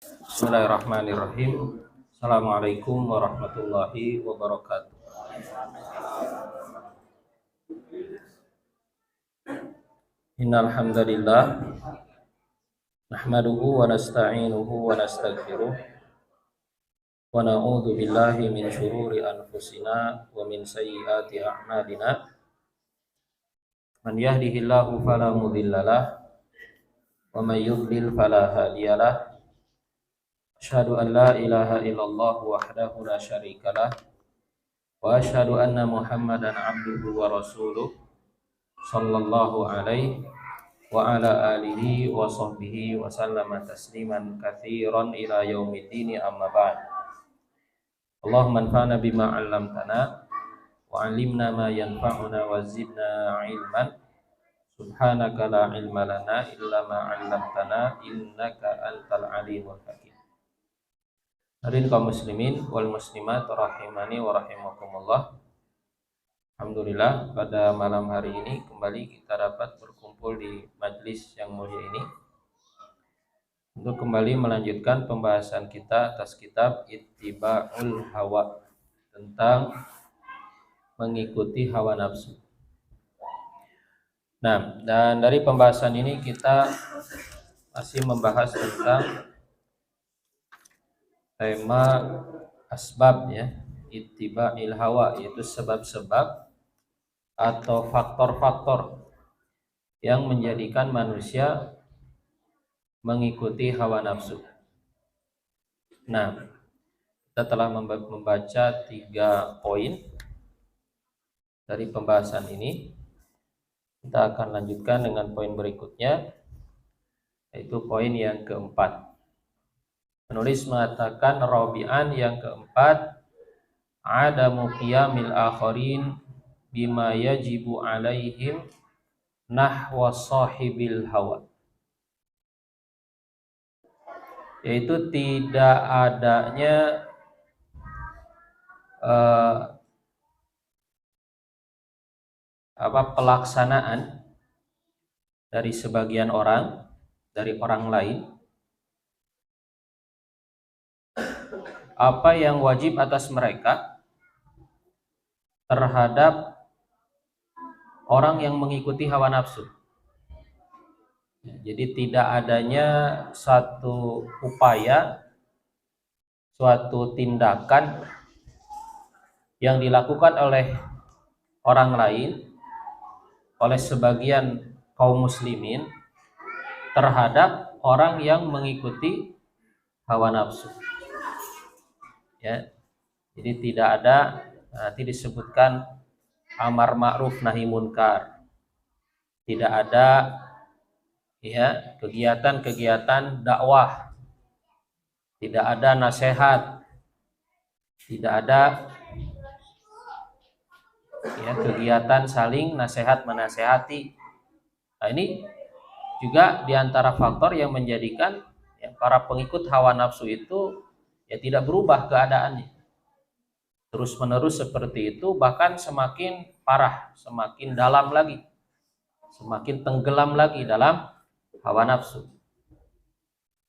Bismillahirrahmanirrahim. Assalamualaikum warahmatullahi wabarakatuh. Innal hamdalillah nahmaduhu wa nasta'inuhu wa nastaghfiruh wa na'udzu billahi min syururi anfusina wa min sayyiati a'malina. Man yahdihillahu fala mudhillalah wa may yudlil fala hadiyalah. Asyhadu an la ilaha illallah wahdahu la syarikalah wa asyhadu anna Muhammadan abduhu wa rasuluh sallallahu alaihi wa ala alihi wa sahbihi wa sallama tasliman katsiran ila yaumiddin, amma ba'd. Allahumma anfa'na bima 'allamtana wa 'allimna ma yanfa'una wa zidna 'ilman. Subhanaka la 'ilma lana illa ma 'allamtana innaka antal 'alimul hakim. Hadirin kaum muslimin wal muslimat rahimani wa rahimakumullah. Alhamdulillah, pada malam hari ini kembali kita dapat berkumpul di majlis yang mulia ini untuk kembali melanjutkan pembahasan kita atas kitab Ittiba'ul Hawa, tentang mengikuti hawa nafsu. Nah, dan dari pembahasan ini kita masih membahas tentang tema asbab, ya, ittiba'il hawa, yaitu sebab-sebab atau faktor-faktor yang menjadikan manusia mengikuti hawa nafsu. Nah, kita telah membaca 3 poin dari pembahasan ini. Kita akan lanjutkan dengan poin berikutnya, yaitu poin yang keempat. Penulis mengatakan rabi'an, yang keempat, adamu qiyamil akharin bima yajibu alaihim nahwa sahibil hawa, yaitu tidak adanya pelaksanaan dari sebagian orang, dari orang lain, apa yang wajib atas mereka terhadap orang yang mengikuti hawa nafsu. Jadi tidak adanya satu upaya, suatu tindakan yang dilakukan oleh orang lain, oleh sebagian kaum muslimin terhadap orang yang mengikuti hawa nafsu. Ya. Jadi tidak ada, nanti disebutkan amar ma'ruf nahi munkar. Tidak ada, ya, kegiatan-kegiatan dakwah. Tidak ada nasihat. Tidak ada, ya, kegiatan saling nasihat menasehati. Nah, ini juga diantara faktor yang menjadikan, ya, para pengikut hawa nafsu itu, ya, tidak berubah keadaannya. Terus menerus seperti itu, bahkan semakin parah, semakin dalam lagi, semakin tenggelam lagi dalam hawa nafsu.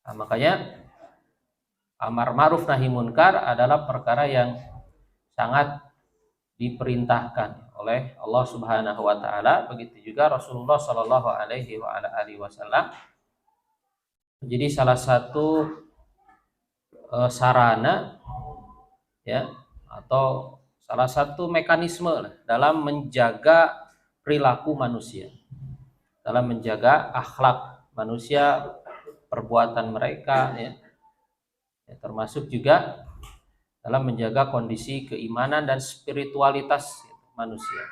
Nah, makanya amar ma'ruf nahi munkar adalah perkara yang sangat diperintahkan oleh Allah Subhanahu wa taala. Begitu juga Rasulullah sallallahu alaihi wasallam menjadi salah satu sarana, ya, atau salah satu mekanisme dalam menjaga perilaku manusia, dalam menjaga akhlak manusia, perbuatan mereka, ya, termasuk juga dalam menjaga kondisi keimanan dan spiritualitas manusia.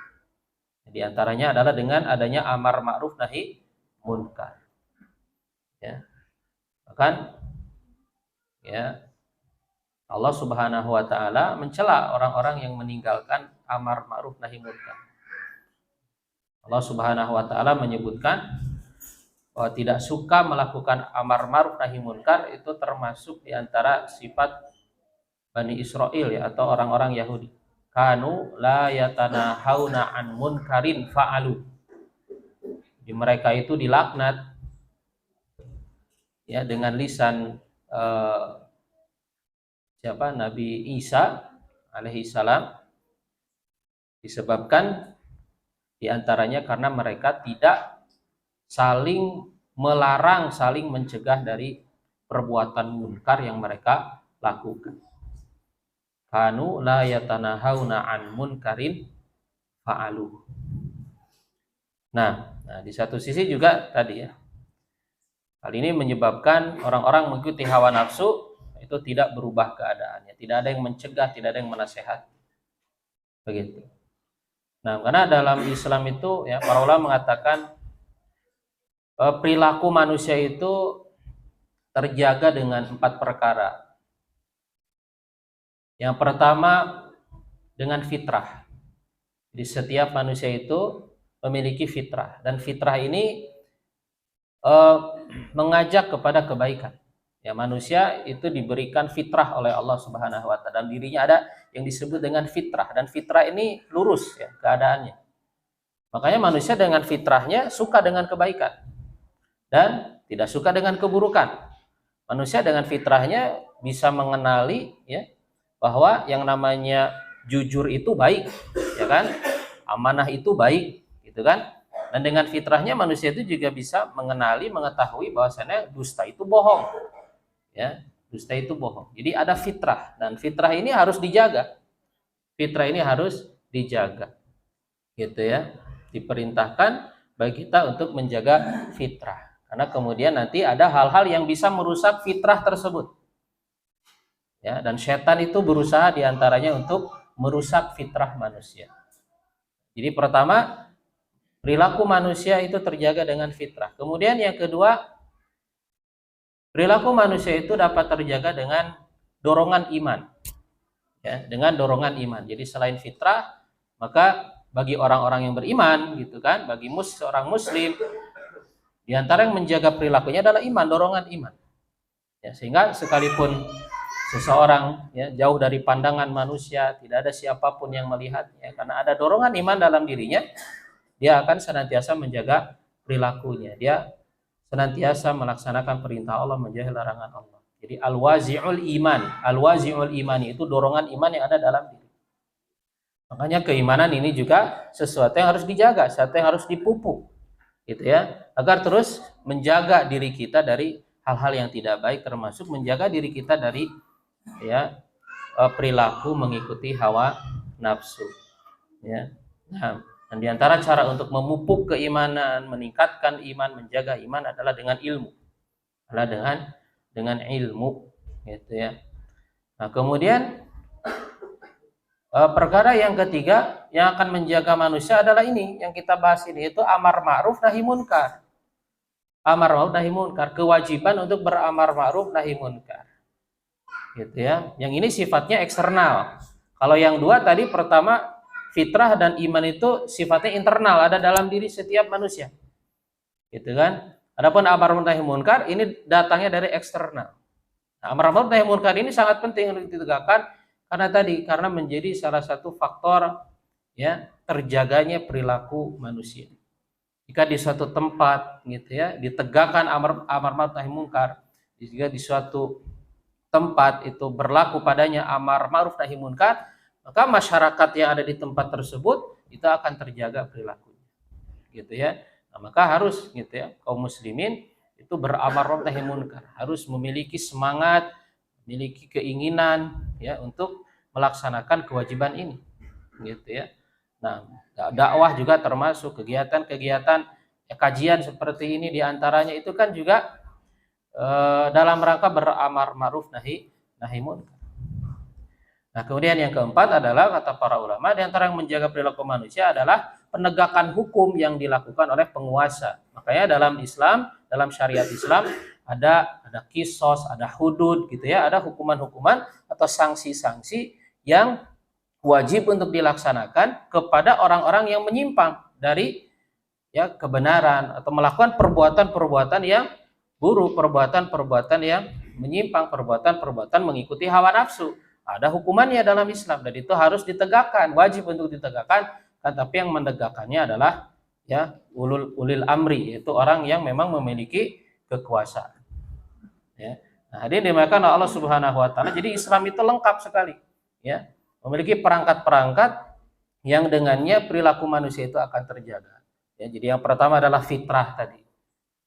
Di antaranya adalah dengan adanya amar ma'ruf nahi munkar. Ya. Bahkan, ya, Allah Subhanahu wa taala mencela orang-orang yang meninggalkan amar ma'ruf nahi munkar. Allah Subhanahu wa taala menyebutkan bahwa tidak suka melakukan amar ma'ruf nahi munkar itu termasuk di antara sifat Bani Israel, ya, atau orang-orang Yahudi. Kanu la yatanahawna an munkarin fa'alu. Di mereka itu dilaknat, ya, dengan lisan Nabi Isa alaihi salam, disebabkan diantaranya karena mereka tidak saling melarang, saling mencegah dari perbuatan munkar yang mereka lakukan. Kanu la yatanahawna an munkarin fa'alu. Nah, di satu sisi juga tadi ya, hal ini menyebabkan orang-orang mengikuti hawa nafsu itu tidak berubah keadaannya, tidak ada yang mencegah, tidak ada yang menasehati. Begitu. Nah, karena dalam Islam itu ya, para ulama mengatakan perilaku manusia itu terjaga dengan 4 perkara. Yang pertama dengan fitrah. Jadi setiap manusia itu memiliki fitrah, dan fitrah ini mengajak kepada kebaikan. Ya, manusia itu diberikan fitrah oleh Allah Subhanahu wa taala, dan dirinya ada yang disebut dengan fitrah, dan fitrah ini lurus ya keadaannya. Makanya manusia dengan fitrahnya suka dengan kebaikan dan tidak suka dengan keburukan. Manusia dengan fitrahnya bisa mengenali ya bahwa yang namanya jujur itu baik, ya kan? Amanah itu baik, gitu kan? Dan dengan fitrahnya manusia itu juga bisa mengenali, mengetahui bahwasanya dusta itu bohong. Ya, dusta itu bohong. Jadi ada fitrah, dan fitrah ini harus dijaga. Fitrah ini harus dijaga. Gitu ya. Diperintahkan bagi kita untuk menjaga fitrah. Karena kemudian nanti ada hal-hal yang bisa merusak fitrah tersebut. Ya, dan setan itu berusaha diantaranya untuk merusak fitrah manusia. Jadi pertama, perilaku manusia itu terjaga dengan fitrah. Kemudian yang kedua, perilaku manusia itu dapat terjaga dengan dorongan iman. Ya, dengan dorongan iman. Jadi selain fitrah, maka bagi orang-orang yang beriman gitu kan, bagi seorang muslim, di antara yang menjaga perilakunya adalah iman, dorongan iman. Ya, sehingga sekalipun seseorang ya jauh dari pandangan manusia, tidak ada siapapun yang melihatnya, karena ada dorongan iman dalam dirinya, dia akan senantiasa menjaga perilakunya. Dia senantiasa melaksanakan perintah Allah, menjauhi larangan Allah. Jadi al-wazi'ul iman itu dorongan iman yang ada dalam diri. Makanya keimanan ini juga sesuatu yang harus dijaga, sesuatu yang harus dipupuk, gitu ya, agar terus menjaga diri kita dari hal-hal yang tidak baik, termasuk menjaga diri kita dari ya perilaku mengikuti hawa nafsu. Ya. Nah, dan diantara cara untuk memupuk keimanan, meningkatkan iman, menjaga iman adalah dengan ilmu, adalah dengan ilmu, gitu ya. Nah, kemudian perkara yang ketiga yang akan menjaga manusia adalah ini yang kita bahas ini, yaitu amar ma'ruf nahi munkar. Amar ma'ruf nahi munkar, kewajiban untuk beramar ma'ruf nahi munkar. Gitu ya. Yang ini sifatnya eksternal. Kalau yang dua tadi, pertama fitrah dan iman itu sifatnya internal, ada dalam diri setiap manusia. Gitu kan? Adapun amar ma'ruf nahi munkar ini datangnya dari eksternal. Nah, amar ma'ruf nahi munkar ini sangat penting untuk ditegakkan karena menjadi salah satu faktor ya terjaganya perilaku manusia. Jika di suatu tempat gitu ya ditegakkan amar ma'ruf nahi munkar, jika di suatu tempat itu berlaku padanya amar ma'ruf nahi munkar, maka masyarakat yang ada di tempat tersebut itu akan terjaga perilakunya. Gitu ya. Nah, maka harus gitu ya kaum muslimin itu beramar ma'ruf nahi munkar, harus memiliki semangat, memiliki keinginan ya untuk melaksanakan kewajiban ini, gitu ya. Nah, dakwah juga termasuk kegiatan-kegiatan kajian seperti ini, diantaranya itu kan juga dalam rangka beramar ma'ruf nahi munkar. Nah, kemudian yang keempat adalah kata para ulama, diantara yang menjaga perilaku manusia adalah penegakan hukum yang dilakukan oleh penguasa. Makanya dalam Islam, dalam syariat Islam ada kisos, ada hudud gitu ya, ada hukuman-hukuman atau sanksi-sanksi yang wajib untuk dilaksanakan kepada orang-orang yang menyimpang dari ya kebenaran atau melakukan perbuatan-perbuatan yang buruk, perbuatan-perbuatan yang menyimpang, perbuatan-perbuatan mengikuti hawa nafsu. Ada hukumannya dalam Islam dan itu harus ditegakkan, wajib untuk ditegakkan. Tapi yang menegakkannya adalah ya ulil amri, yaitu orang yang memang memiliki kekuasaan. Ya. Nah, hadirin dimuliakan Allah Subhanahu wa taala. Jadi Islam itu lengkap sekali, ya. Memiliki perangkat-perangkat yang dengannya perilaku manusia itu akan terjaga. Ya, jadi yang pertama adalah fitrah tadi.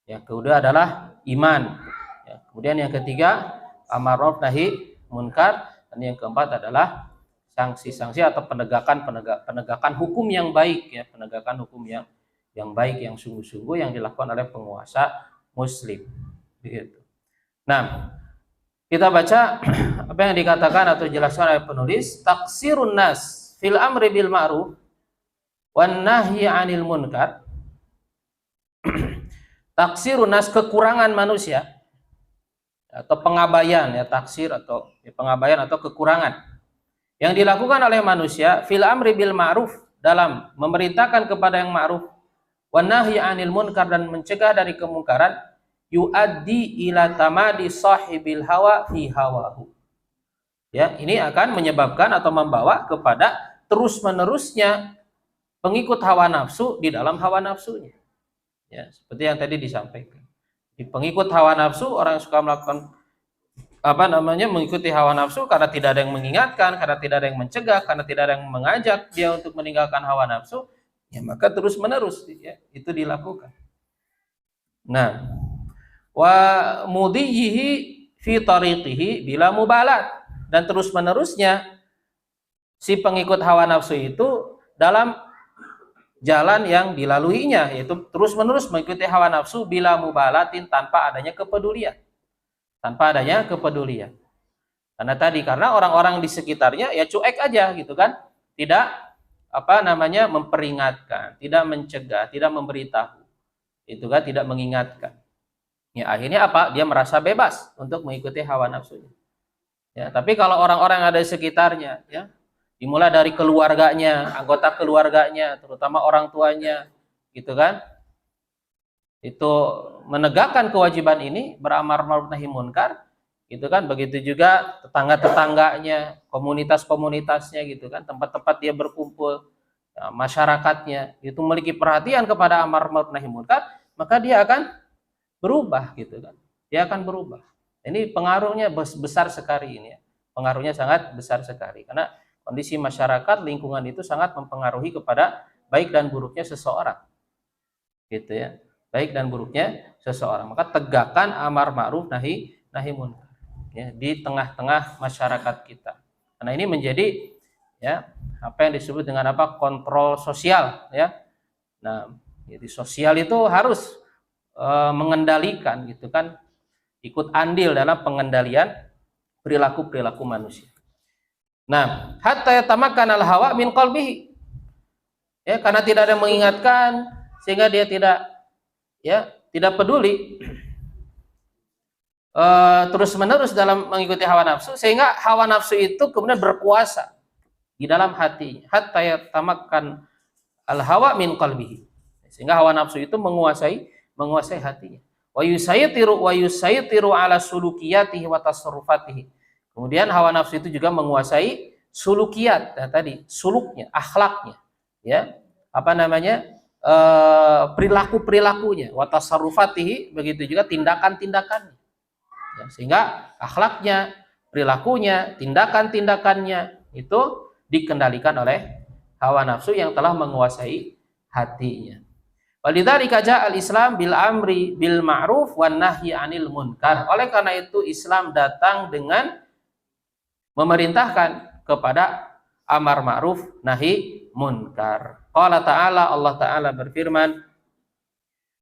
Yang kedua adalah iman. Ya, kemudian yang ketiga amar ma'ruf nahi munkar, dan yang keempat adalah sanksi-sanksi atau penegakan hukum yang baik, ya, penegakan hukum yang baik, yang sungguh-sungguh yang dilakukan oleh penguasa muslim. Begitu. Nah, kita baca apa yang dikatakan atau dijelaskan oleh penulis, taksirun nas fil amri bil ma'ruf wan nahyi 'anil munkar. Taksirun nas, kekurangan manusia atau pengabaian, ya, taksir atau ya, pengabaian atau kekurangan yang dilakukan oleh manusia fil amri bil ma'ruf, dalam memerintahkan kepada yang ma'ruf, wan nahyi 'anil munkar, dan mencegah dari kemungkaran, yuaddi ila tamadi sahibil hawa fi hawahu. Ya, ini akan menyebabkan atau membawa kepada terus-menerusnya pengikut hawa nafsu di dalam hawa nafsunya. Ya, seperti yang tadi disampaikan. Di pengikut hawa nafsu, orang yang suka melakukan mengikuti hawa nafsu karena tidak ada yang mengingatkan, karena tidak ada yang mencegah, karena tidak ada yang mengajak dia untuk meninggalkan hawa nafsu, ya maka terus-menerus, ya, itu dilakukan. Nah, wa mudhihi fi tariqihi bila mubalat, dan terus-menerusnya si pengikut hawa nafsu itu dalam jalan yang dilaluinya, yaitu terus-menerus mengikuti hawa nafsu bila mubalatin, tanpa adanya kepedulian. Karena tadi, karena orang-orang di sekitarnya ya cuek aja gitu kan, tidak memperingatkan, tidak mencegah, tidak memberitahu, itu kan, tidak mengingatkan. Ya akhirnya apa? Dia merasa bebas untuk mengikuti hawa nafsunya. Ya, tapi kalau orang-orang yang ada di sekitarnya, ya, dimulai dari keluarganya, anggota keluarganya, terutama orang tuanya, gitu kan, itu menegakkan kewajiban ini, beramar ma'ruf nahi munkar, gitu kan. Begitu juga tetangga-tetangganya, komunitas-komunitasnya, gitu kan, tempat-tempat dia berkumpul, ya, masyarakatnya, itu memiliki perhatian kepada amar ma'ruf nahi munkar, maka dia akan berubah, gitu kan. Dia akan berubah. Ini pengaruhnya besar sekali ini, ya. Pengaruhnya sangat besar sekali, karena kondisi masyarakat, lingkungan itu sangat mempengaruhi kepada baik dan buruknya seseorang, gitu ya, baik dan buruknya seseorang. Maka tegakkan amar ma'ruf nahi munkar, ya, di tengah-tengah masyarakat kita. Karena ini menjadi, ya, apa yang disebut dengan kontrol sosial, ya. Nah, jadi sosial itu harus mengendalikan, gitu kan, ikut andil dalam pengendalian perilaku manusia. Nah, hatta yatamakkan al-hawa min qalbihi. Ya, karena tidak ada yang mengingatkan, sehingga dia tidak peduli terus-menerus dalam mengikuti hawa nafsu, sehingga hawa nafsu itu kemudian berkuasa di dalam hatinya. Hatta yatamakkan al-hawa min qalbihi. Sehingga hawa nafsu itu menguasai hatinya. Wa yusaytiru ala sulukiyatihi wa tasarrufatihi. Kemudian hawa nafsu itu juga menguasai sulukiyat, ya, tadi suluknya, akhlaknya, ya, perilaku-perilakunya, wa tasarrufatihi, begitu juga tindakan-tindakannya, ya, sehingga akhlaknya, perilakunya, tindakan-tindakannya itu dikendalikan oleh hawa nafsu yang telah menguasai hatinya. Walidzalika ja'al Islam bil amri bil ma'ruf wan nahyi 'anil munkar. Oleh karena itu Islam datang dengan memerintahkan kepada amar ma'ruf nahi munkar. Qala ta'ala, Allah Ta'ala berfirman,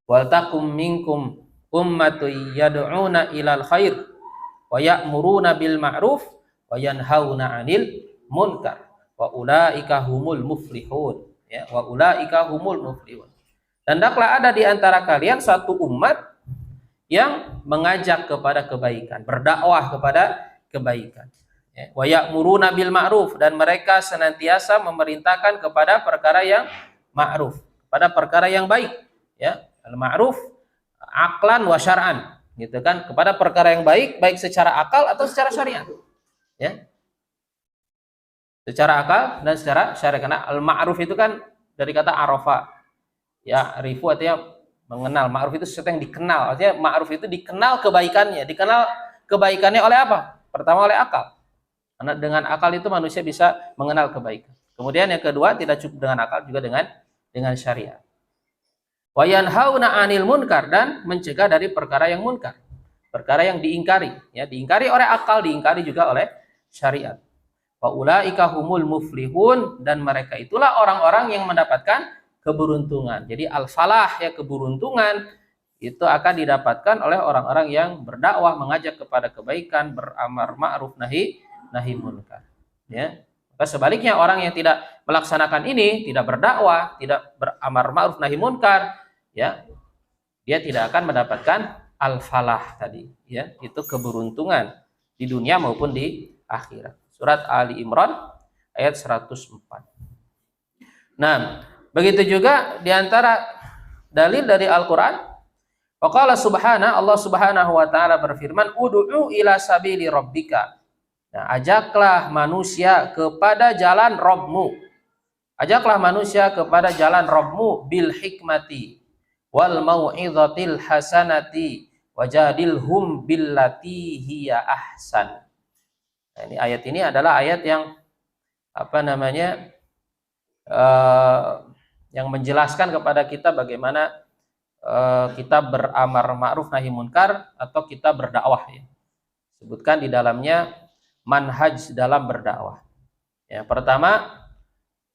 wal takum minkum ummatun yad'una ilal khair wa ya'muruna bil ma'ruf wa yanhauna 'anil munkar wa ulaika humul muflihun, ya, wa ulaika humul muflihun. Dan hendaklah ada di antara kalian satu umat yang mengajak kepada kebaikan, berdakwah kepada kebaikan. Wa ya'muruna bil ma'ruf, dan mereka senantiasa memerintahkan kepada perkara yang ma'ruf, pada perkara yang baik, ya, al-ma'ruf aqlan wa syar'an, gitu kan, kepada perkara yang baik, baik secara akal atau secara syariat, ya. Secara akal dan secara syariat. Karena al-ma'ruf itu kan dari kata arafa, ya, rifu artinya mengenal, ma'ruf itu sesuatu yang dikenal, artinya ma'ruf itu dikenal kebaikannya, dikenal kebaikannya oleh apa? Pertama oleh akal. Karena dengan akal itu manusia bisa mengenal kebaikan. Kemudian yang kedua, tidak cukup dengan akal, juga dengan syariat. Wa yanhauna 'anil munkar, dan mencegah dari perkara yang munkar. Perkara yang diingkari, ya, diingkari oleh akal, diingkari juga oleh syariat. Wa ulaika humul muflihun, dan mereka itulah orang-orang yang mendapatkan keberuntungan. Jadi al-falah, ya, keberuntungan itu akan didapatkan oleh orang-orang yang berdakwah, mengajak kepada kebaikan, beramar ma'ruf nahi munkar. Ya. Maka sebaliknya, orang yang tidak melaksanakan ini, tidak berdakwah, tidak beramar ma'ruf nahi munkar, ya, dia tidak akan mendapatkan al-falah tadi, ya, itu keberuntungan di dunia maupun di akhirat. Surat Ali Imran ayat 104. Nah, begitu juga diantara dalil dari Al-Quran, waqala subhana, Allah subhanahu wa ta'ala berfirman, ud'u ila sabili rabbika. Nah, ajaklah manusia kepada jalan Rabbmu. Ajaklah manusia kepada jalan Rabbmu bil hikmati wal mau'izatil hasanati wajadilhum billati hiya ahsan. Nah, ini ayat ini adalah ayat yang yang menjelaskan kepada kita bagaimana kita beramar ma'ruf nahi munkar atau kita berdakwah, ya. Sebutkan di dalamnya manhaj dalam berdakwah. Ya, pertama,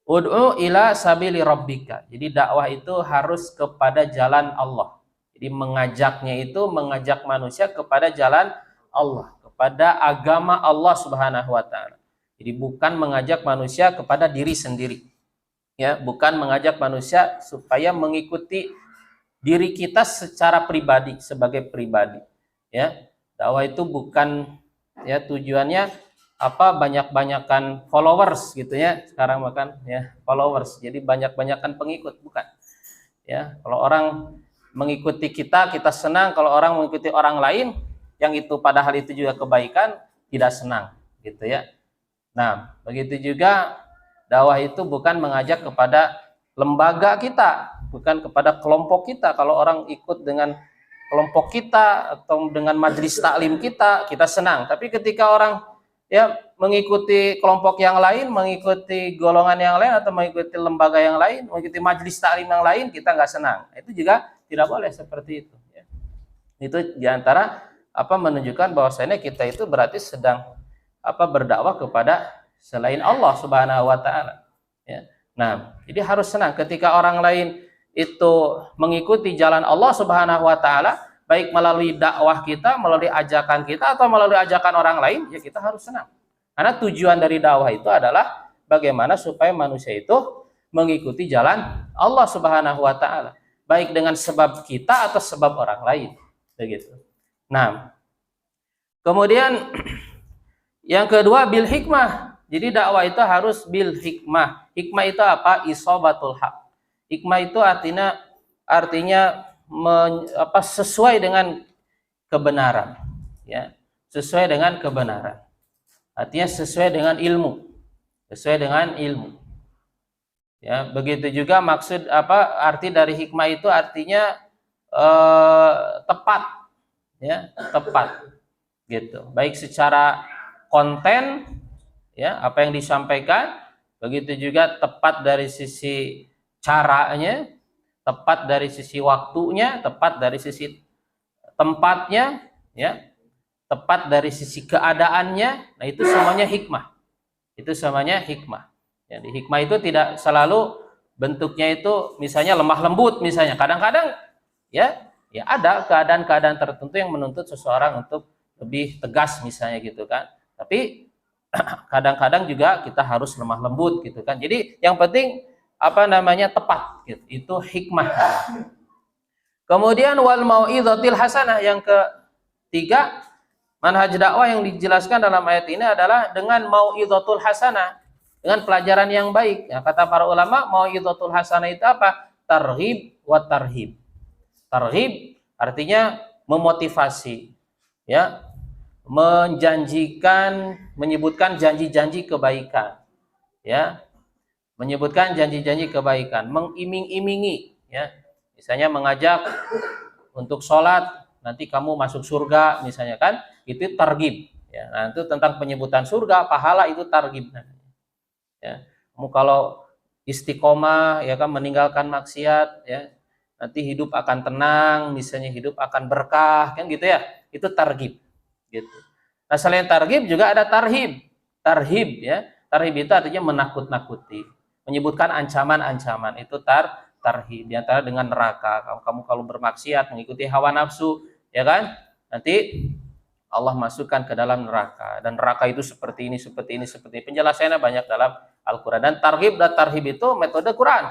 ud'u ila sabili rabbika. Jadi dakwah itu harus kepada jalan Allah. Jadi mengajaknya itu mengajak manusia kepada jalan Allah, kepada agama Allah Subhanahu wa taala. Jadi bukan mengajak manusia kepada diri sendiri. Ya, bukan mengajak manusia supaya mengikuti diri kita secara pribadi, sebagai pribadi. Ya, dakwah itu bukan, ya, tujuannya banyak-banyakan followers gitu, ya. Sekarang makan, ya, followers. Jadi banyak-banyakan pengikut, bukan. Ya, kalau orang mengikuti kita senang. Kalau orang mengikuti orang lain yang itu padahal itu juga kebaikan, tidak senang, gitu, ya. Nah, begitu juga dakwah itu bukan mengajak kepada lembaga kita, bukan kepada kelompok kita. Kalau orang ikut dengan kelompok kita atau dengan majelis taklim kita senang. Tapi ketika orang, ya, mengikuti kelompok yang lain, mengikuti golongan yang lain, atau mengikuti lembaga yang lain, mengikuti majelis taklim yang lain, kita nggak senang. Itu juga tidak boleh seperti itu. Ya. Itu diantara menunjukkan bahwasanya kita itu berarti sedang berdakwah kepada selain Allah Subhanahu wa taala. Ya. Nah, jadi harus senang ketika orang lain itu mengikuti jalan Allah Subhanahu wa taala, baik melalui dakwah kita, melalui ajakan kita, atau melalui ajakan orang lain, ya kita harus senang. Karena tujuan dari dakwah itu adalah bagaimana supaya manusia itu mengikuti jalan Allah Subhanahu wa taala, baik dengan sebab kita atau sebab orang lain, begitu. Nah, kemudian yang kedua bil hikmah. Jadi dakwah itu harus bil hikmah. Hikmah itu apa? Isobatul haq. Hikmah itu artinya sesuai dengan kebenaran, ya. Sesuai dengan kebenaran. Artinya sesuai dengan ilmu. Sesuai dengan ilmu. Ya, begitu juga maksud arti dari hikmah itu artinya tepat, ya, tepat. Gitu. Baik secara konten, ya, apa yang disampaikan, begitu juga tepat dari sisi caranya, tepat dari sisi waktunya, tepat dari sisi tempatnya, ya, tepat dari sisi keadaannya. Nah, itu semuanya hikmah. Itu semuanya hikmah. Jadi hikmah itu tidak selalu bentuknya itu misalnya lemah lembut, misalnya. Kadang-kadang, ya ada keadaan-keadaan tertentu yang menuntut seseorang untuk lebih tegas, misalnya, gitu kan. Tapi kadang-kadang juga kita harus lemah lembut, gitu kan. Jadi yang penting tepat, gitu. Itu hikmah. Kemudian wal mau'izatil hasanah, yang ketiga, manhaj dakwah yang dijelaskan dalam ayat ini adalah dengan mau'izatul hasanah, dengan pelajaran yang baik. Ya, kata para ulama, mau'izatul hasanah itu apa? Targhib wa tarhib. Targhib artinya memotivasi, ya, menjanjikan, menyebutkan janji-janji kebaikan, ya, menyebutkan janji-janji kebaikan, mengiming-imingi, ya, misalnya mengajak untuk sholat nanti kamu masuk surga misalnya kan, itu targhib ya. Nah, itu tentang penyebutan surga, pahala itu targhib ya. Kamu kalau istiqomah ya kan, meninggalkan maksiat ya, nanti hidup akan tenang, misalnya hidup akan berkah kan gitu ya. Itu targhib gitu. Nah, selain targhib juga ada tarhib. Tarhib ya. Tarhib itu artinya menakut-nakuti, menyebutkan ancaman-ancaman. Itu tarhib, di antara dengan neraka. Kamu kalau bermaksiat, mengikuti hawa nafsu, ya kan? Nanti Allah masukkan ke dalam neraka, dan neraka itu seperti ini, seperti ini, seperti ini. Penjelasannya banyak dalam Al-Qur'an. Dan tarhib dan tarhib itu metode Quran.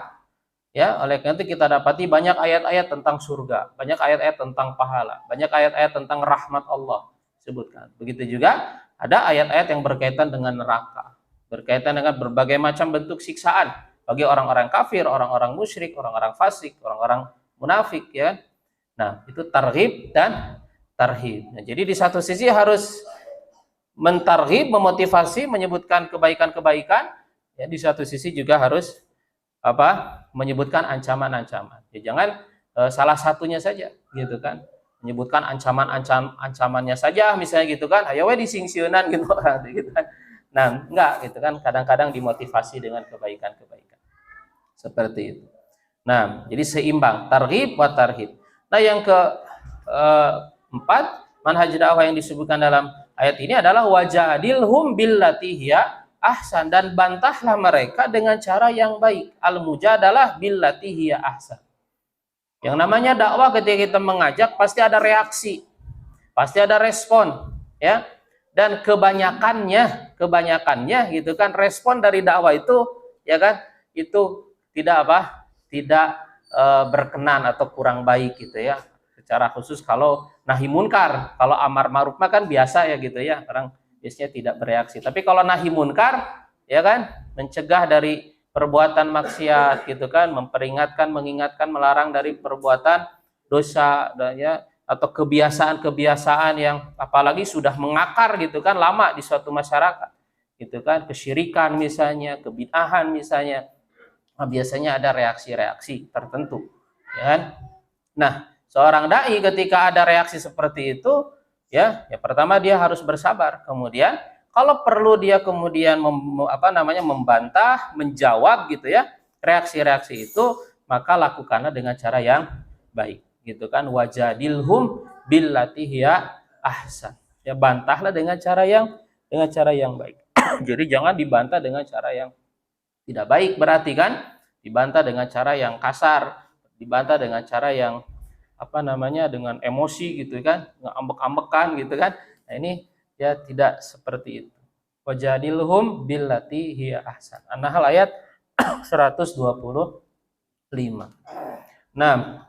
Ya, oleh karena itu kita dapati banyak ayat-ayat tentang surga, banyak ayat-ayat tentang pahala, banyak ayat-ayat tentang rahmat Allah sebutkan. Begitu juga ada ayat-ayat yang berkaitan dengan neraka, berkaitan dengan berbagai macam bentuk siksaan bagi orang-orang kafir, orang-orang musyrik, orang-orang fasik, orang-orang munafik ya. Nah, itu targhib dan tarhib. Nah, jadi di satu sisi harus mentarghib, memotivasi, menyebutkan kebaikan-kebaikan, ya di satu sisi juga harus menyebutkan ancaman-ancaman. Ya, jangan salah satunya saja gitu kan. Menyebutkan ancamannya saja misalnya gitu kan. Ayo we disingsieunan gitu gitu kan. Nah, enggak gitu kan, kadang-kadang dimotivasi dengan kebaikan-kebaikan. Seperti itu. Nah, jadi seimbang targhib wa tarhib. Nah, yang keempat, manhaj dakwah yang disebutkan dalam ayat ini adalah wajadilhum billati hiya ahsan, dan bantahlah mereka dengan cara yang baik. Al-mujadalah billati hiya ahsan. Yang namanya dakwah, ketika kita mengajak pasti ada reaksi, pasti ada respon, ya. Dan kebanyakannya gitu kan, respon dari dakwah itu ya kan, itu tidak berkenan atau kurang baik gitu ya. Secara khusus kalau nahi munkar, kalau amar ma'ruf kan biasa ya gitu ya, orang biasanya tidak bereaksi. Tapi kalau nahi munkar ya kan, mencegah dari perbuatan maksiat gitu kan, memperingatkan, mengingatkan, melarang dari perbuatan dosa ya, atau kebiasaan-kebiasaan yang apalagi sudah mengakar gitu kan, lama di suatu masyarakat gitu kan, kesyirikan misalnya, kebid'ahan misalnya. Nah, biasanya ada reaksi-reaksi tertentu ya kan. Nah, seorang dai ketika ada reaksi seperti itu ya pertama dia harus bersabar, kemudian kalau perlu dia kemudian membantah, menjawab gitu ya reaksi-reaksi itu, maka lakukanlah dengan cara yang baik gitu kan. Wajadilhum billati hiya ahsan, ya bantahlah dengan cara yang baik. Jadi jangan dibantah dengan cara yang tidak baik, berarti kan dibantah dengan cara yang kasar, dibantah dengan cara yang dengan emosi gitu kan, ngambek-ambekan gitu kan. Nah, ini ya tidak seperti itu. Wajadilhum billati hiya ahsan. An-Nahl ayat 125. Nah,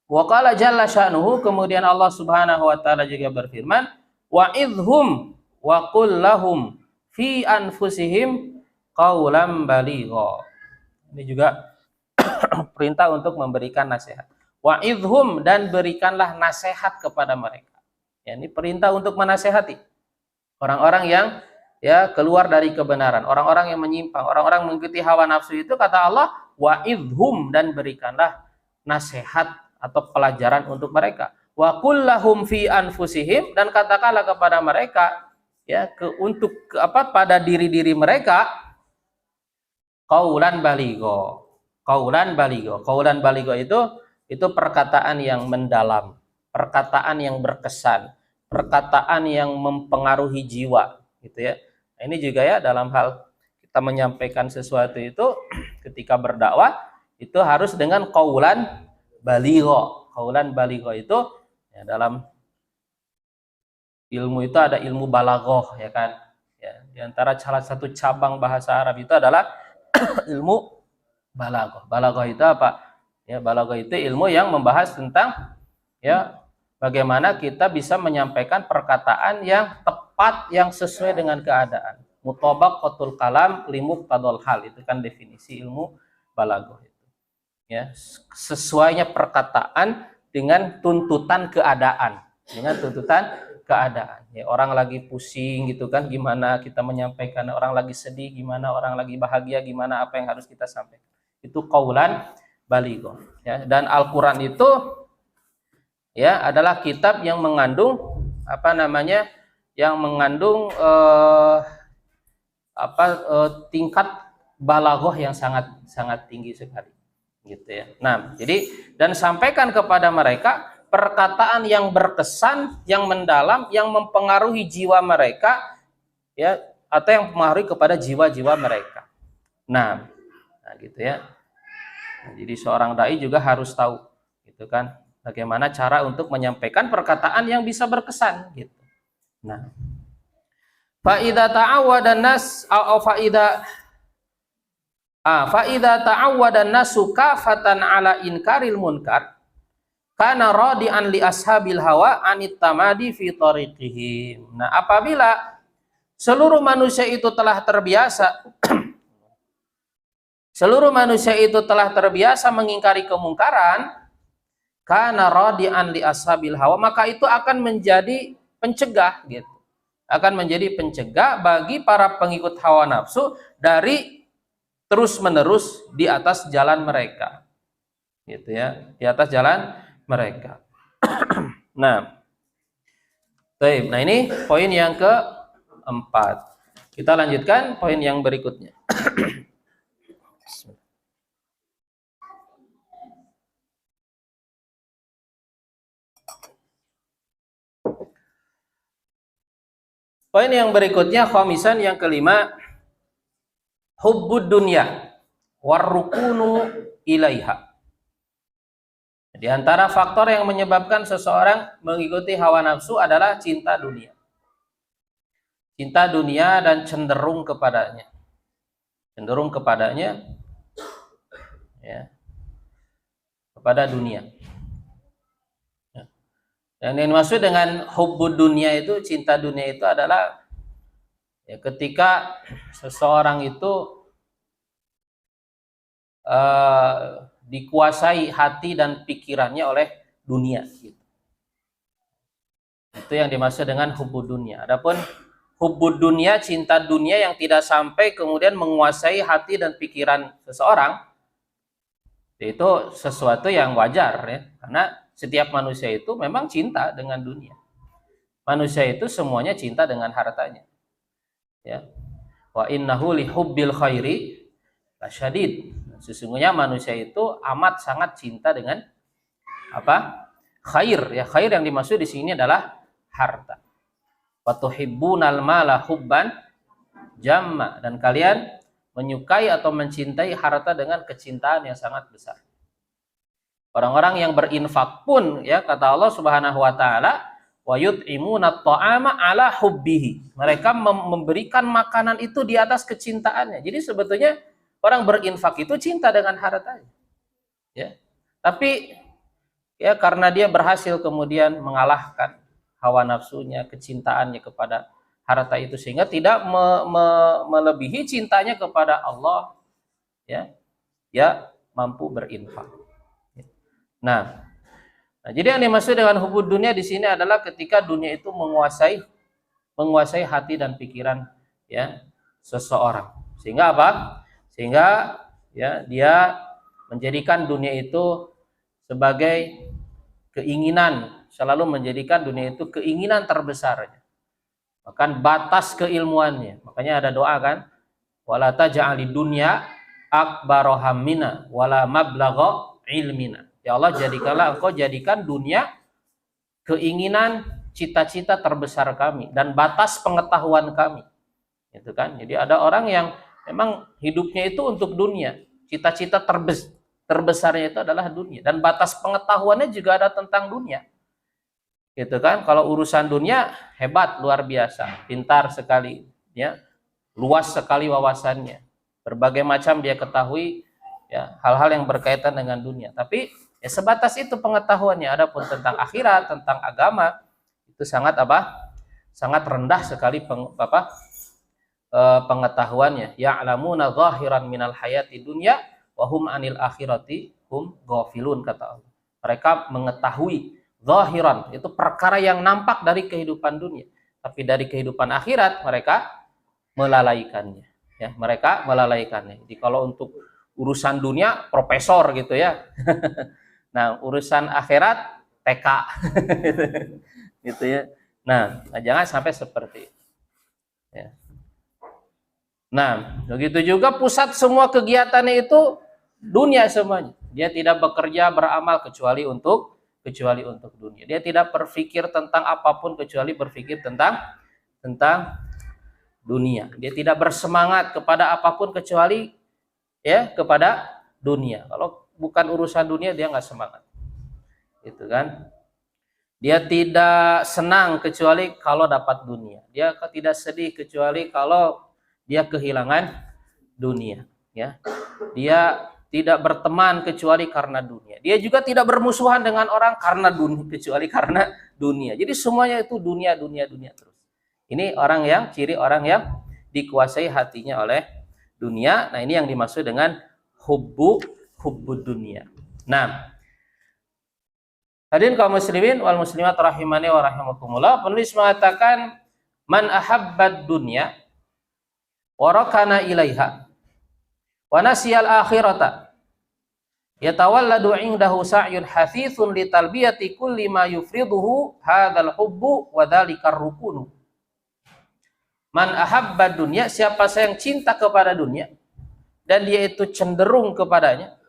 wa qala jalla sya'nuhu, kemudian Allah Subhanahu wa taala juga berfirman, wa idhum wa qul lahum fi anfusihim qaulan baligha. Ini juga perintah untuk memberikan nasihat. Wa idhum, dan berikanlah nasihat kepada mereka. Ya, ini perintah untuk menasehati orang-orang yang ya keluar dari kebenaran, orang-orang yang menyimpang, orang-orang mengikuti hawa nafsu itu, kata Allah, wa idhum, dan berikanlah nasihat atau pelajaran untuk mereka. Wa qul lahum fi anfusihim, dan katakanlah kepada mereka ya pada diri-diri mereka qaulan baligha. Qaulan baligha. Qaulan baligha itu perkataan yang mendalam, perkataan yang berkesan, perkataan yang mempengaruhi jiwa gitu ya. Nah, ini juga ya dalam hal kita menyampaikan sesuatu itu ketika berdakwah itu harus dengan qaulan baligha. Qaulan baligha itu ya, dalam ilmu itu ada ilmu balaghah ya kan. Ya, di antara salah satu cabang bahasa Arab itu adalah ilmu balaghah. Balaghah itu apa? Ya, balaghah itu ilmu yang membahas tentang ya bagaimana kita bisa menyampaikan perkataan yang tepat, yang sesuai dengan keadaan. Mutabaqatul kalam limuqtadal hal, itu kan definisi ilmu balaghah itu. Ya, sesuainya perkataan dengan tuntutan keadaan, Ya, orang lagi pusing gitu kan, gimana kita menyampaikan, orang lagi sedih gimana, orang lagi bahagia gimana, apa yang harus kita sampaikan. Itu qaulan baligha ya. Dan Al-Qur'an itu ya adalah kitab yang mengandung apa namanya? Yang mengandung tingkat balaghah yang sangat sangat tinggi sekali, gitu ya. Nah, jadi dan sampaikan kepada mereka perkataan yang berkesan, yang mendalam, yang mempengaruhi jiwa mereka, ya, atau yang mempengaruhi kepada jiwa-jiwa mereka. Nah, gitu ya. Nah, jadi seorang dai juga harus tahu, gitu kan, bagaimana cara untuk menyampaikan perkataan yang bisa berkesan, gitu. Nah, faida ta'awwada nas au faida ta'awwada nasu kafatan ala inkaril munkar kana radi'an li ashabil hawa anit tamadi fi tariqihim. Nah, apabila seluruh manusia itu telah terbiasa mengingkari kemungkaran, kana radi'an li ashabil hawa, maka itu akan menjadi pencegah, gitu. Akan menjadi pencegah bagi para pengikut hawa nafsu dari terus-menerus di atas jalan mereka, gitu ya, di atas jalan mereka. Nah, ini poin yang keempat. Kita lanjutkan poin yang berikutnya. Poin yang berikutnya, khamisan, yang kelima, hubbud dunya warrukunu ilaiha. Di antara faktor yang menyebabkan seseorang mengikuti hawa nafsu adalah cinta dunia. Cinta dunia dan cenderung kepadanya. Ya, kepada dunia. Dan yang dimaksud dengan hubbud dunia itu, cinta dunia itu adalah ya, ketika seseorang itu dikuasai hati dan pikirannya oleh dunia, gitu. Itu yang dimaksud dengan hubbud dunia. Adapun hubbud dunia, cinta dunia yang tidak sampai kemudian menguasai hati dan pikiran seseorang, itu sesuatu yang wajar, ya, karena setiap manusia itu memang cinta dengan dunia. Manusia itu semuanya cinta dengan hartanya. Ya. Wa innahu li hubbil khairi lasyadid. Sesungguhnya manusia itu amat sangat cinta dengan apa? Khair, ya. Khair yang dimaksud di sini adalah harta. Wa tuhibbunal mala hubban jamma, dan kalian menyukai atau mencintai harta dengan kecintaan yang sangat besar. Orang-orang yang berinfak pun, ya, kata Allah Subhanahu wa taala, wa yut'imuna ta'ama ala hubbihi. Mereka memberikan makanan itu di atas kecintaannya. Jadi sebetulnya orang berinfak itu cinta dengan hartanya. Ya. Tapi ya karena dia berhasil kemudian mengalahkan hawa nafsunya, kecintaannya kepada harta itu, sehingga tidak melebihi cintanya kepada Allah, ya, dia mampu berinfak. Nah, jadi yang dimaksud dengan hubbud dunia di sini adalah ketika dunia itu menguasai hati dan pikiran, ya, seseorang. Sehingga apa? Sehingga ya dia menjadikan dunia itu sebagai keinginan, selalu menjadikan dunia itu keinginan terbesarnya. Bahkan batas keilmuannya. Makanya ada doa kan, wala taj'alid dunya akbara hammina wala mablagha ilmina. Ya Allah, jadikan dunia keinginan, cita-cita terbesar kami dan batas pengetahuan kami. Gitu kan? Jadi ada orang yang memang hidupnya itu untuk dunia. Cita-cita terbesarnya itu adalah dunia, dan batas pengetahuannya juga ada tentang dunia. Gitu kan? Kalau urusan dunia hebat, luar biasa, pintar sekali, ya. Luas sekali wawasannya. Berbagai macam dia ketahui, ya, hal-hal yang berkaitan dengan dunia. Tapi ya sebatas itu pengetahuannya. Adapun tentang akhirat, tentang agama, itu sangat sangat rendah sekali pengetahuannya. Ya'lamuna zahiran minal hayati dunya wa hum anil akhirati hum ghafilun, kata Allah. Mereka mengetahui zahiran, itu perkara yang nampak dari kehidupan dunia, tapi dari kehidupan akhirat mereka melalaikannya, ya, mereka melalaikannya. Jadi kalau untuk urusan dunia profesor gitu ya. Nah, urusan akhirat TK. Gitu ya. Nah, jangan sampai seperti itu. Ya. Nah, begitu juga pusat semua kegiatannya itu dunia semuanya. Dia tidak bekerja beramal kecuali untuk dunia. Dia tidak berpikir tentang apapun kecuali berpikir tentang dunia. Dia tidak bersemangat kepada apapun kecuali ya kepada dunia. Kalau bukan urusan dunia dia nggak semangat. Itu kan? Dia tidak senang kecuali kalau dapat dunia. Dia tidak sedih kecuali kalau dia kehilangan dunia, ya. Dia tidak berteman kecuali karena dunia. Dia juga tidak bermusuhan dengan orang karena dunia kecuali karena dunia. Jadi semuanya itu dunia terus. Ini ciri orang yang dikuasai hatinya oleh dunia. Nah, ini yang dimaksud dengan hubbu dunia. Nah, hadirin kaum muslimin wal muslimat rahimani wa rahimakumullah, penulis mengatakan man ahabbad dunya wa rakana ilaiha wa nasiyal akhirata yatawalladu indahu sa'yun hathithun li talbiyati kulli ma yufriduhu hadzal hubbu wa dzalikar rukunu. Man ahabbad dunya, siapa yang cinta kepada dunia dan dia itu cenderung kepadanya.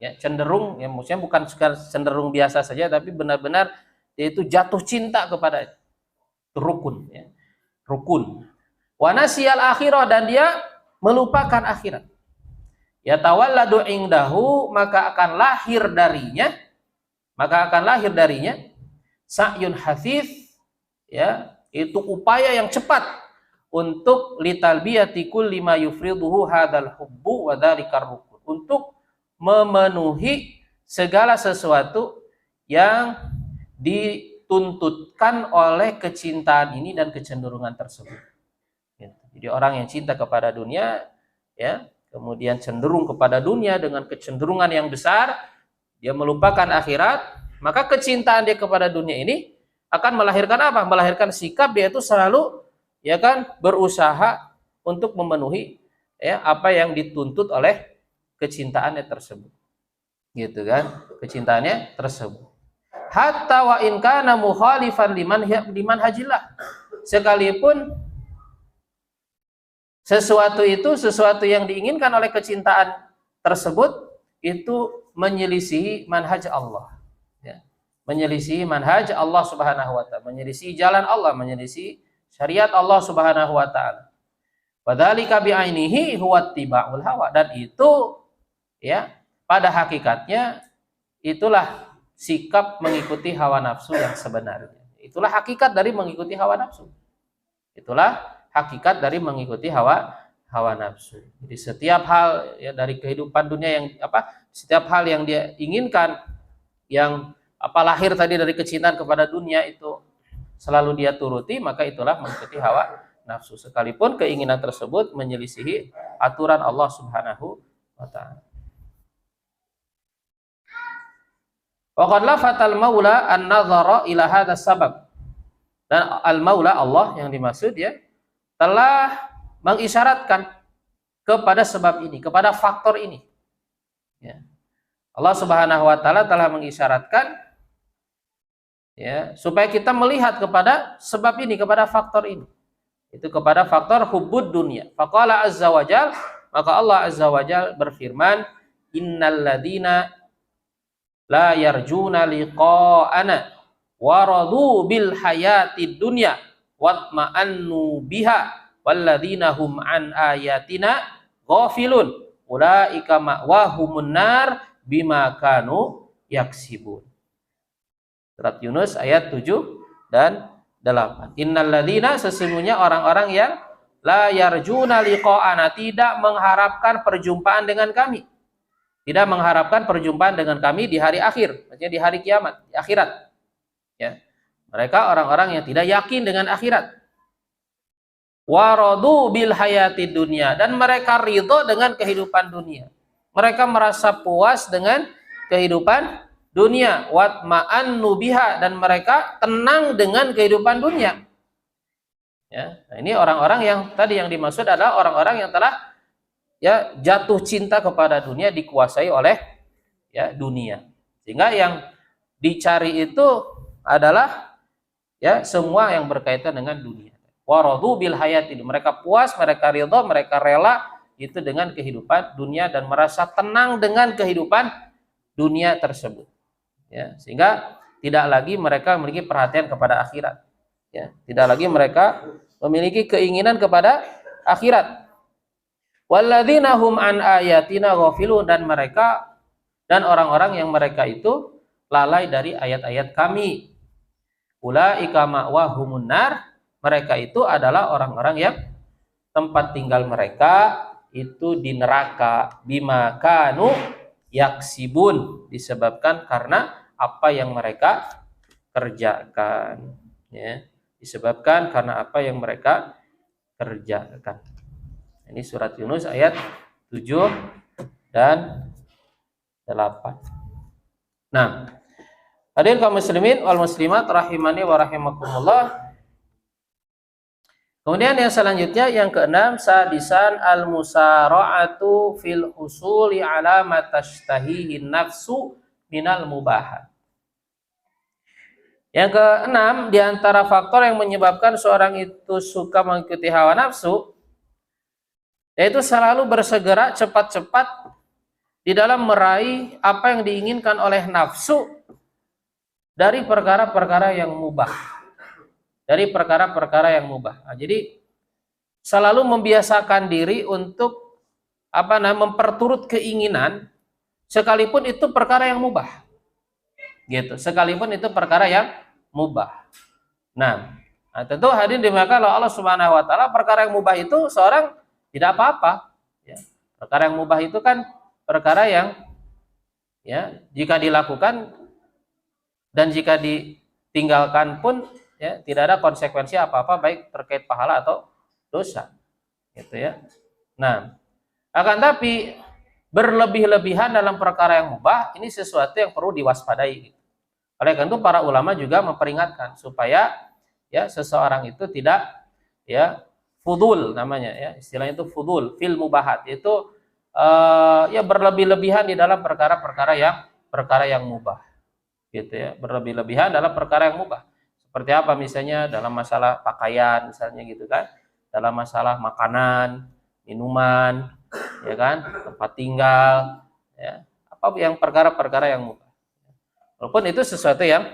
Ya, cenderung, ya maksudnya bukan cenderung biasa saja, tapi benar-benar dia itu jatuh cinta kepada rukun, ya. Rukun. Wa nasiyal akhirah, dan dia melupakan akhirat. Ya tawalladu indahu, maka akan lahir darinya sa'yun hafif, ya, itu upaya yang cepat untuk litalbiyati kulli ma yufriduhu hadzal hubbu wa dzalikar rukun, untuk memenuhi segala sesuatu yang dituntutkan oleh kecintaan ini dan kecenderungan tersebut. Jadi orang yang cinta kepada dunia, ya, kemudian cenderung kepada dunia dengan kecenderungan yang besar, dia melupakan akhirat, maka kecintaan dia kepada dunia ini akan melahirkan apa? Melahirkan sikap dia itu selalu, ya kan, berusaha untuk memenuhi, ya, apa yang dituntut oleh kecintaannya tersebut, gitu kan, kecintaannya tersebut. Hatta wa in kana mukhalifan liman hajillah, sekalipun sesuatu yang diinginkan oleh kecintaan tersebut itu menyelisihi manhaj Allah, ya. Menyelisihi manhaj Allah Subhanahu wa taala, menyelisihi jalan Allah, menyelisihi syariat Allah Subhanahu wa taala. Wadzalika bi'ainihi huwa ittiba'ul hawa, dan itu, ya, pada hakikatnya itulah sikap mengikuti hawa nafsu yang sebenarnya. Itulah hakikat dari mengikuti hawa nafsu. Itulah hakikat dari mengikuti hawa nafsu. Jadi setiap hal, ya, dari kehidupan dunia yang setiap hal yang dia inginkan, yang lahir tadi dari kecintaan kepada dunia, itu selalu dia turuti, maka itulah mengikuti hawa nafsu, sekalipun keinginan tersebut menyelisihi aturan Allah Subhanahu wa taala. Wa qad lafatal maula an-nazara ila hadzal sabab. Dan al-maula, Allah yang dimaksud, ya, telah mengisyaratkan kepada sebab ini, kepada faktor ini. Ya. Allah Subhanahu wa taala telah mengisyaratkan, ya, supaya kita melihat kepada sebab ini, kepada faktor ini. Itu kepada faktor hubbud dunya. Faqala azza wajal, maka Allah azza wajal berfirman, innal ladzina la yarjuna liqa'ana waradu bil hayatid dunya watma'annu biha walladzina hum an ayatina ghafilun ulaika ma'wahumun nar bima kanu yaksibun. Surat Yunus ayat 7 dan 8. Innal ladzina, sesungguhnya orang-orang yang la yarjuna liqa'ana, tidak mengharapkan perjumpaan dengan kami. Tidak mengharapkan perjumpaan dengan kami di hari akhir, maksudnya di hari kiamat, di akhirat. Ya. Mereka orang-orang yang tidak yakin dengan akhirat. Waradu bil hayati dunia, dan mereka ridho dengan kehidupan dunia. Mereka merasa puas dengan kehidupan dunia. Watma'annu biha, dan mereka tenang dengan kehidupan dunia. Ya. Nah, ini orang-orang yang tadi yang dimaksud adalah orang-orang yang telah, ya, jatuh cinta kepada dunia, dikuasai oleh, ya, dunia, sehingga yang dicari itu adalah ya semua yang berkaitan dengan dunia. Waradu bil hayati, mereka puas, mereka ridho, mereka rela itu dengan kehidupan dunia dan merasa tenang dengan kehidupan dunia tersebut. Ya, sehingga tidak lagi mereka memiliki perhatian kepada akhirat. Ya, tidak lagi mereka memiliki keinginan kepada akhirat. Walladzina hum an ayatina ghafilun, dan mereka dan orang-orang yang mereka itu lalai dari ayat-ayat kami. Ulaika ma'wahumun nar, mereka itu adalah orang-orang yang tempat tinggal mereka itu di neraka, bima kanu yaksibun, disebabkan karena apa yang mereka kerjakan, ya, disebabkan karena apa yang mereka kerjakan. Ini surat Yunus ayat 7 dan 8. Nah, hadirin kaum muslimin wal muslimat rahimani wa rahimakumullah. Kemudian yang selanjutnya yang keenam, sadisan al-musara'atu fil husuli ala ma tashtahihi nafsu minal mubahat. Yang keenam, di antara faktor yang menyebabkan seorang itu suka mengikuti hawa nafsu, yaitu selalu bersegera cepat-cepat di dalam meraih apa yang diinginkan oleh nafsu dari perkara-perkara yang mubah. Dari perkara-perkara yang mubah. Nah, jadi selalu membiasakan diri untuk memperturut keinginan sekalipun itu perkara yang mubah. Gitu. Sekalipun itu perkara yang mubah. Nah tentu hadirin dimuliakan oleh Allah Subhanahu wa taala, perkara yang mubah itu seorang tidak apa-apa, ya. Perkara yang mubah itu kan perkara yang ya jika dilakukan dan jika ditinggalkan pun ya tidak ada konsekuensi apa-apa, baik terkait pahala atau dosa, gitu ya. Nah, akan tapi berlebih-lebihan dalam perkara yang mubah ini sesuatu yang perlu diwaspadai. Oleh karena itu para ulama juga memperingatkan supaya ya seseorang itu tidak ya fudul, namanya ya, istilahnya itu fudul fil mubahat, itu ya berlebih-lebihan di dalam perkara yang mubah, gitu ya, berlebih-lebihan dalam perkara yang mubah. Seperti apa misalnya dalam masalah pakaian misalnya, gitu kan, dalam masalah makanan, minuman, ya kan, tempat tinggal, ya, apa yang perkara-perkara yang mubah. Walaupun itu sesuatu yang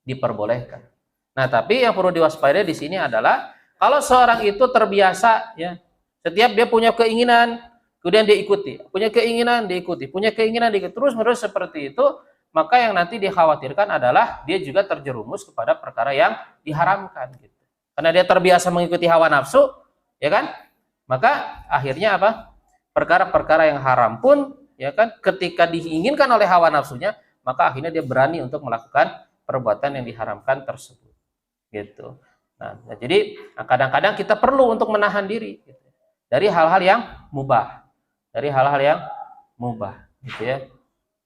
diperbolehkan. Nah, tapi yang perlu diwaspadai di sini adalah kalau seorang itu terbiasa, ya, setiap dia punya keinginan, kemudian dia ikuti, punya keinginan diikuti, punya keinginan diikuti, terus-menerus seperti itu, maka yang nanti dikhawatirkan adalah dia juga terjerumus kepada perkara yang diharamkan, gitu. Karena dia terbiasa mengikuti hawa nafsu, ya kan? Maka akhirnya apa? Perkara-perkara yang haram pun, ya kan, ketika diinginkan oleh hawa nafsunya, maka akhirnya dia berani untuk melakukan perbuatan yang diharamkan tersebut, gitu. Nah, jadi kadang-kadang kita perlu untuk menahan diri, gitu, dari hal-hal yang mubah, gitu ya.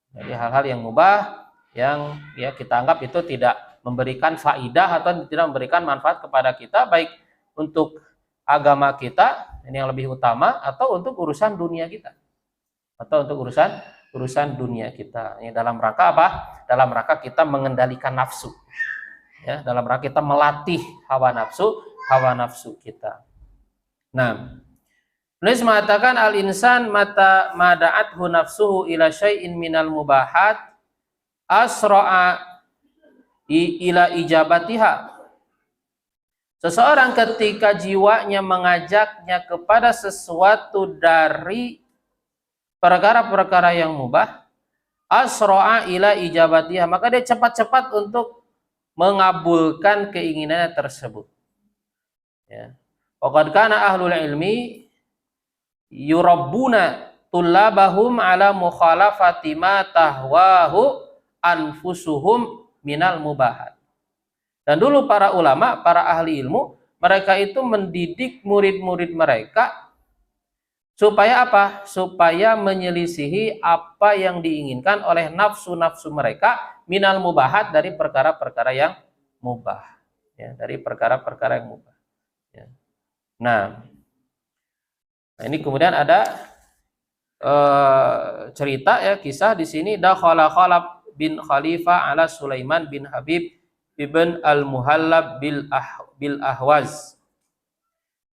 Jadi hal-hal yang mubah yang ya kita anggap itu tidak memberikan faidah atau tidak memberikan manfaat kepada kita, baik untuk agama kita, ini yang lebih utama, atau untuk urusan dunia kita, atau untuk urusan dunia kita. Ini dalam rangka apa? Dalam rangka kita mengendalikan nafsu, ya, dalam rangka kita melatih hawa nafsu kita. Nah, nulis mengatakan al-insan mata mada'athu nafsuhu ila syai'in minal mubahat asra'a ila ijabatiha. Seseorang ketika jiwanya mengajaknya kepada sesuatu dari perkara-perkara yang mubah, asra'a ila ijabatiha, maka dia cepat-cepat untuk mengabulkan keinginannya tersebut. Ya. Waqad kana ahlul ilmi yurabbuna tullabahum ala mukhalafati ma tahwahu anfusuhum minal mubahat. Dan dulu para ulama, para ahli ilmu, mereka itu mendidik murid-murid mereka supaya apa? Supaya menyelisihi apa yang diinginkan oleh nafsu-nafsu mereka minal mubahat, dari perkara-perkara yang mubah, ya, dari perkara-perkara yang mubah, ya. Nah, ini kemudian ada cerita, ya, kisah di sini, dakhala bin Khalifah ala Sulaiman bin Habib ibn al-Muhallab bil Ahwaz.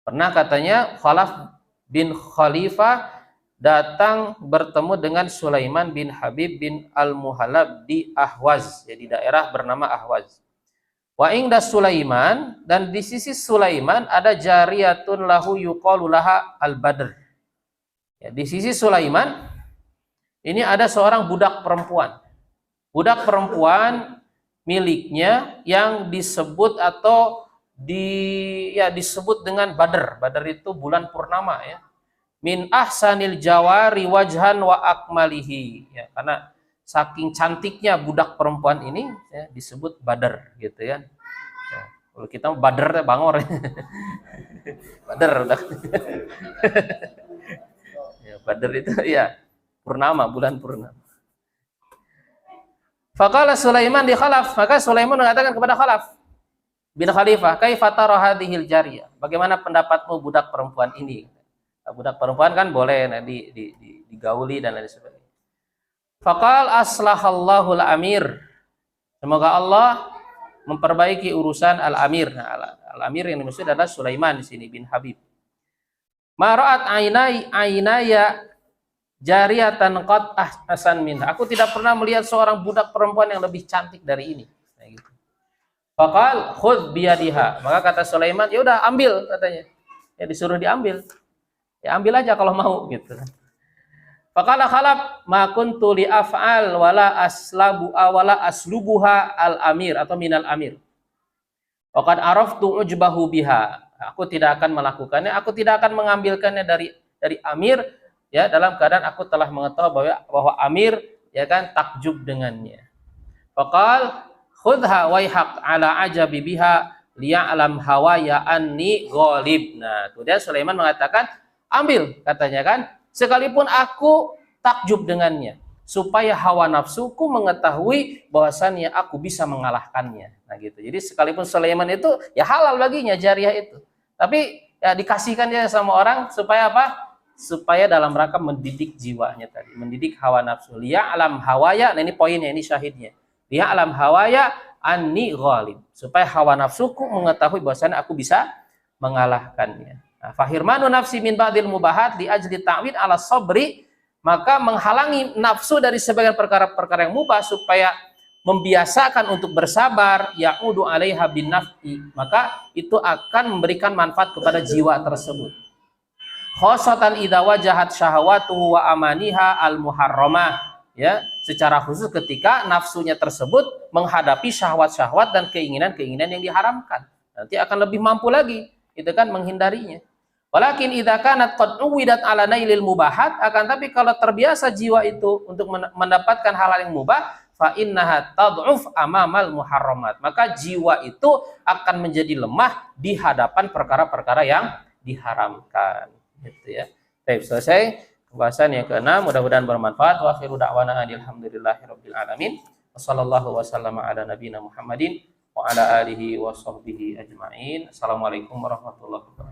Pernah katanya Khalaf bin Khalifah datang bertemu dengan Sulaiman bin Habib bin al-Muhallab di Ahwaz, jadi daerah bernama Ahwaz. Wa ingda Sulaiman, dan di sisi Sulaiman ada jariyatun lahu yuqalu laha al-Badr. Ya, di sisi Sulaiman ini ada seorang budak perempuan. Budak perempuan miliknya yang disebut atau disebut dengan Badr. Badr itu bulan purnama ya. Min ahsanil jawari wajhan wa akmalihi. Ya, karena saking cantiknya budak perempuan ini ya, disebut Badr gitu ya. Kalau kita Badr bangor. Badr udah. Ya, Badr itu ya purnama, bulan purnama. Faqala Sulaiman di Khalaf, maka Sulaiman mengatakan kepada Khalaf bin Khalifah, kaifa tara hadhil jariyah? Bagaimana pendapatmu budak perempuan ini? Budak perempuan kan boleh digauli dan lain sebagainya. Faqal aslahallahu al-amir. Semoga Allah memperbaiki urusan al-amir. Nah, al-amir yang dimaksud adalah Sulaiman di sini bin Habib. Ma ra'at ainaya jariyatan qad ahsan minha. Aku tidak pernah melihat seorang budak perempuan yang lebih cantik dari ini. Nah, gitu. Faqal khudh biyadiha. Maka kata Sulaiman, ya udah ambil katanya. Ya disuruh diambil. Ya ambil aja kalau mau gitu. Faqala Khalaf ma kuntu li af'al wala aslubuha al-amir atau minal amir. Waqad araftu ujbahu biha. Aku tidak akan melakukannya, aku tidak akan mengambilkannya dari amir ya, dalam keadaan aku telah mengetahui bahwa amir ya kan takjub dengannya. Faqal khudha waihaq ala ajabi biha liya'lam hawaya anni ghalib. Nah, kemudian Sulaiman mengatakan, ambil katanya kan, sekalipun aku takjub dengannya, supaya hawa nafsuku mengetahui bahwasannya aku bisa mengalahkannya. Nah gitu. Jadi sekalipun Sulaiman itu ya halal baginya jariyah itu, tapi ya dikasihkan dia sama orang supaya apa? Supaya dalam rangka mendidik jiwanya tadi, mendidik hawa nafsu. Liya alam hawaya, nah ini poinnya, ini syahidnya. Liya alam hawaya anni ghalib, supaya hawa nafsuku mengetahui bahwasannya aku bisa mengalahkannya. Nah, fahirmanu nafsi min ba'dil mubahat di ajli ta'wid ala sabri, maka menghalangi nafsu dari sebagian perkara-perkara yang mubah supaya membiasakan untuk bersabar, ya'udu 'alaiha bin naf'i, maka itu akan memberikan manfaat kepada jiwa tersebut. Khosatan idza wajahat syahawatuhu wa amaniha al-muharramah, ya, secara khusus ketika nafsunya tersebut menghadapi syahwat-syahwat dan keinginan-keinginan yang diharamkan. Nanti akan lebih mampu lagi itu kan menghindarinya. Walakin idza kanat qad uwidat ala nailil mubahat, akan tapi kalau terbiasa jiwa itu untuk mendapatkan hal yang mubah, fa innaha tad'uf amamal muharramat, maka jiwa itu akan menjadi lemah di hadapan perkara-perkara yang diharamkan, gitu ya. Baik, selesai pembahasan yang ke-6, mudah-mudahan bermanfaat. Wa akhiru da'wana alhamdulillahirabbil alamin. Wassallallahu wasallama ala nabiyina Muhammadin wa ala alihi wa sahbihi ajma'in. Assalamualaikum warahmatullahi wabarakatuh.